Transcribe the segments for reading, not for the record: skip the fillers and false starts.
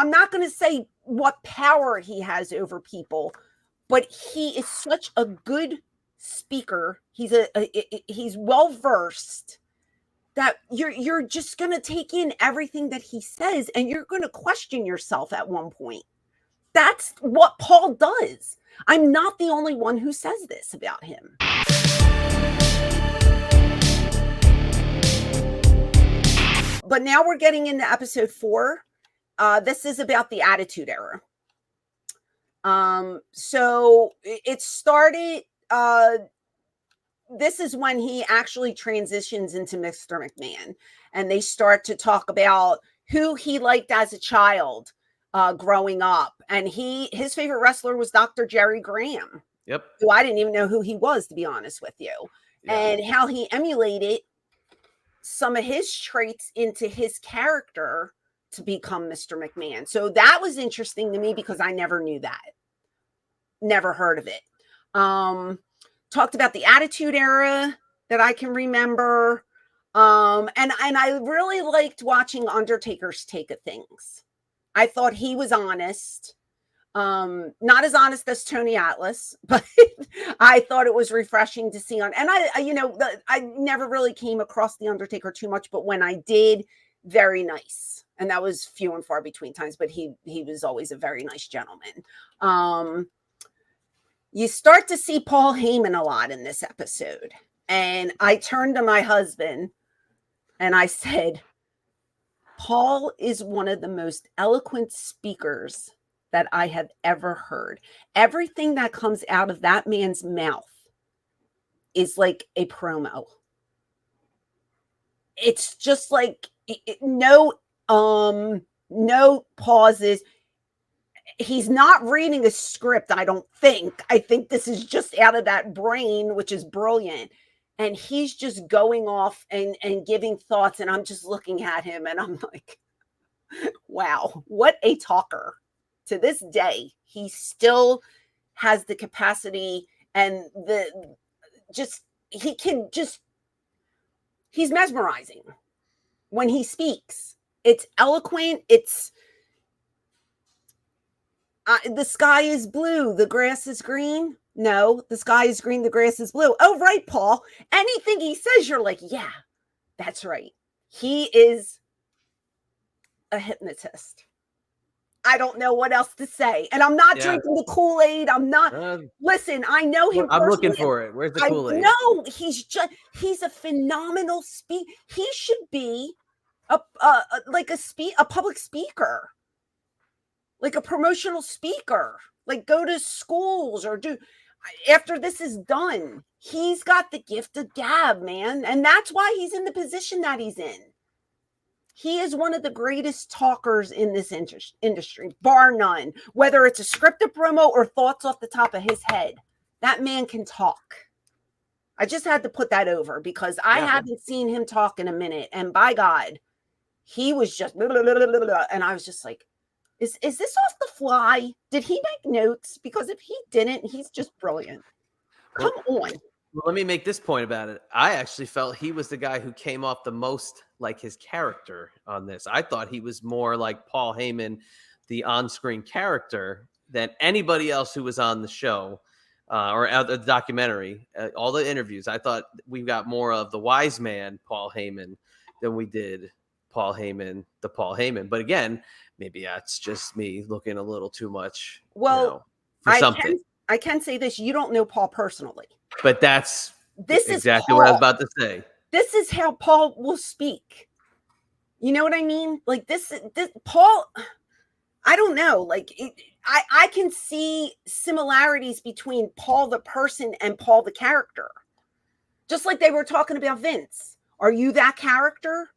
I'm not going to say what power he has over people, but he is such a good speaker. He's he's well versed that you're just going to take in everything that he says, and you're going to question yourself at one point. That's what Paul does. I'm not the only one who says this about him. But now we're getting into episode 4. This is about the Attitude Era. So it started, this is when he actually transitions into Mr. McMahon, and they start to talk about who he liked as a child, growing up. And his favorite wrestler was Dr. Jerry Graham. Yep. Who I didn't even know who he was, to be honest with you. Yeah. And how he emulated some of his traits into his character to become Mr. McMahon. So that was interesting to me because I never knew that. Never heard of it. Talked about the Attitude Era that I can remember. And I really liked watching Undertaker's take of things. I thought he was honest. Not as honest as Tony Atlas, but I thought it was refreshing to see and I never really came across the Undertaker too much, but when I did, very nice. And that was few and far between times, but he was always a very nice gentleman. You start to see Paul Heyman a lot in this episode. And I turned to my husband and I said, Paul is one of the most eloquent speakers that I have ever heard. Everything that comes out of that man's mouth is like a promo. It's just like no pauses. He's not reading a script, I don't think. I think this is just out of that brain, which is brilliant. And he's just going off and giving thoughts. And I'm just looking at him and I'm like, wow, what a talker. To this day, he still has the capacity and he's mesmerizing when he speaks. It's eloquent. It's the sky is blue, the grass is green. No, the sky is green, the grass is blue. Oh, right, Paul. Anything he says, you're like, yeah, that's right. He is a hypnotist. I don't know what else to say. And I'm not drinking the Kool-Aid. I'm not. Listen, I know him. I'm looking for it. Where's the Kool-Aid? No, he's a phenomenal speaker. He should be a public speaker, like a promotional speaker, like go to schools or after this is done. He's got the gift of gab, man. And that's why he's in the position that he's in. He is one of the greatest talkers in this industry, bar none. Whether it's a scripted promo or thoughts off the top of his head, that man can talk. I just had to put that over because I haven't seen him talk in a minute. And by God, he was just blah, blah, blah, blah, blah, and I was just like, is this off the fly? Did he make notes? Because if he didn't, he's just brilliant. Come on. Well, let me make this point about it. I actually felt he was the guy who came off the most like his character on this. I thought he was more like Paul Heyman, the on-screen character, than anybody else who was on the show or the documentary. All the interviews, I thought we got more of the wise man, Paul Heyman, than we did Paul Heyman, the Paul Heyman. But again, maybe that's just me looking a little too much. Well, for something. I can say this. You don't know Paul personally. But this is exactly what I was about to say. This is how Paul will speak. You know what I mean? Like this Paul, I don't know. Like I can see similarities between Paul the person and Paul the character. Just like they were talking about Vince. Are you that character?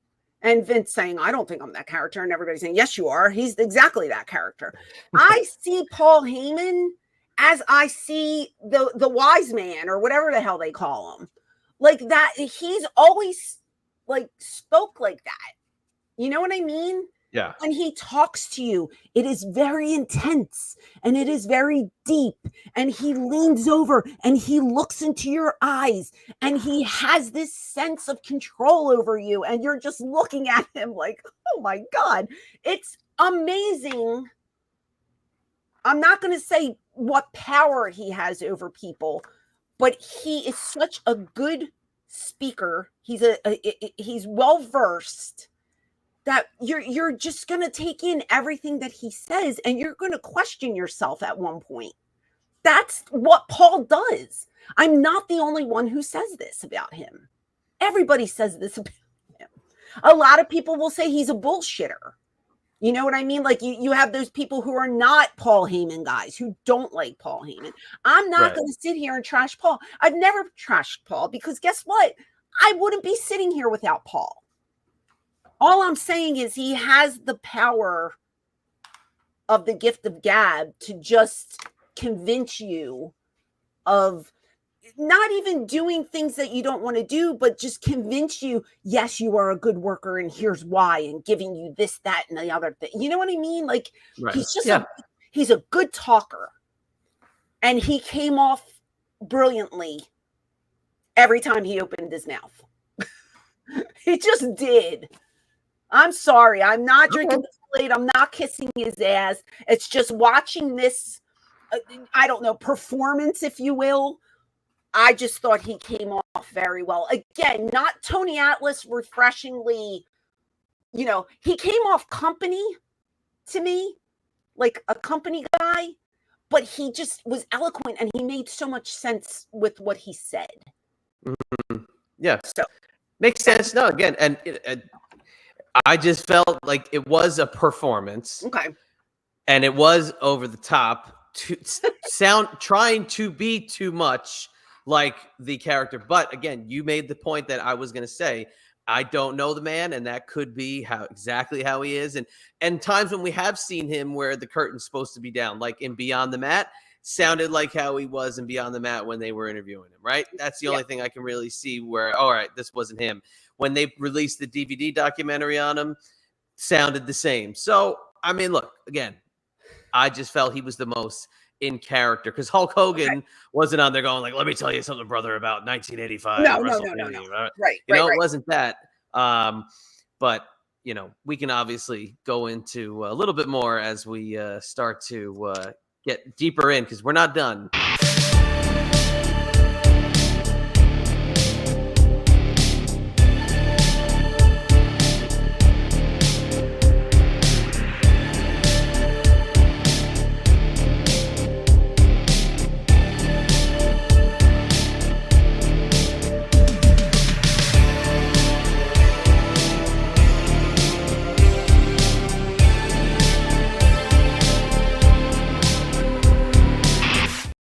And Vince saying, I don't think I'm that character. And everybody saying, yes, you are. He's exactly that character. I see Paul Heyman as I see the wise man or whatever the hell they call him. Like that. He's always like spoke like that. You know what I mean? Yeah. When he talks to you, it is very intense and it is very deep. And he leans over and he looks into your eyes and he has this sense of control over you. And you're just looking at him like, oh my God, it's amazing. I'm not going to say what power he has over people, but he is such a good speaker. He's well versed that you're just going to take in everything that he says, and you're going to question yourself at one point. That's what Paul does. I'm not the only one who says this about him. Everybody says this about him. A lot of people will say he's a bullshitter. You know what I mean? Like you have those people who are not Paul Heyman guys who don't like Paul Heyman. I'm not going to sit here and trash Paul. I've never trashed Paul because guess what? I wouldn't be sitting here without Paul. All I'm saying is he has the power of the gift of gab to just convince you of not even doing things that you don't want to do, but just convince you, yes, you are a good worker and here's why, and giving you this, that, and the other thing. You know what I mean? Like he's just he's a good talker. And he came off brilliantly every time he opened his mouth. He just did. I'm sorry. I'm not drinking the kool-aid. I'm not kissing his ass. It's just watching this, I don't know, performance, if you will. I just thought he came off very well. Again, not Tony Atlas refreshingly, he came off company to me, like a company guy, but he just was eloquent and he made so much sense with what he said. Mm-hmm. Yeah. So makes sense. No, again, and I just felt like it was a performance. Okay. And it was over the top to trying to be too much like the character. But again, you made the point that I was going to say, I don't know the man, and that could be exactly how he is. And times when we have seen him where the curtain's supposed to be down, like in Beyond the Mat, sounded like how he was in Beyond the Mat when they were interviewing him, right? That's the only thing I can really see where, all right, this wasn't him. When they released the DVD documentary on him, sounded the same. So, I mean, look, again, I just felt he was the most in character because Hulk Hogan wasn't on there going like, let me tell you something, brother, about 1985. No. Right. It wasn't that. But, we can obviously go into a little bit more as we start to get deeper in because we're not done.